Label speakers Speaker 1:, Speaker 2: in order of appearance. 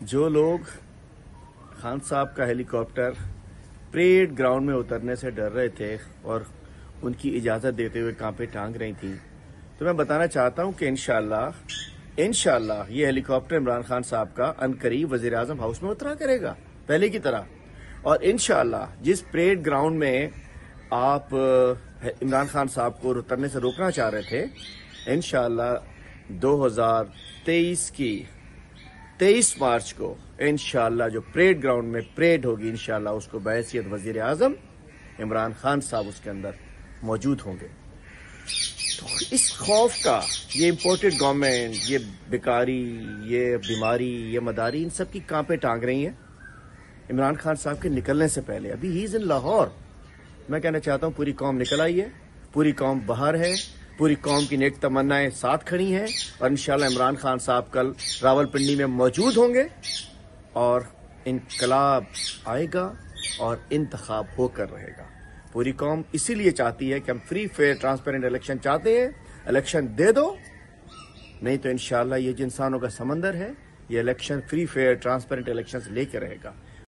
Speaker 1: جو لوگ خان صاحب کا ہیلی کاپٹر پریڈ گراؤنڈ میں اترنے سے ڈر رہے تھے اور ان کی اجازت دیتے ہوئے کانپے ٹانگ رہی تھیں، تو میں بتانا چاہتا ہوں کہ انشاءاللہ یہ ہیلی کاپٹر عمران خان صاحب کا عنقریب وزیر اعظم ہاؤس میں اترا کرے گا پہلے کی طرح. اور انشاءاللہ جس پریڈ گراؤنڈ میں آپ عمران خان صاحب کو اترنے سے روکنا چاہ رہے تھے، انشاءاللہ 2023 کی 23 مارچ کو انشاءاللہ جو پریڈ گراؤنڈ میں پریڈ ہوگی، انشاءاللہ اس کو بحیثیت وزیر اعظم عمران خان صاحب اس کے اندر موجود ہوں گے. تو اس خوف کا یہ امپورٹڈ گورنمنٹ، یہ بیکاری، یہ بیماری، یہ مداری، ان سب کی کانپیں ٹانگ رہی ہیں عمران خان صاحب کے نکلنے سے پہلے. ابھی ہی از ان لاہور. میں کہنا چاہتا ہوں پوری قوم نکل آئی ہے، پوری قوم باہر ہے، پوری قوم کی نیک تمنائیں ساتھ کھڑی ہیں، اور انشاءاللہ عمران خان صاحب کل راولپنڈی میں موجود ہوں گے اور انقلاب آئے گا اور انتخاب ہو کر رہے گا. پوری قوم اسی لیے چاہتی ہے کہ ہم فری فیئر ٹرانسپیرنٹ الیکشن چاہتے ہیں. الیکشن دے دو، نہیں تو انشاءاللہ یہ جو انسانوں کا سمندر ہے، یہ election free fair transparent election لے کے رہے گا.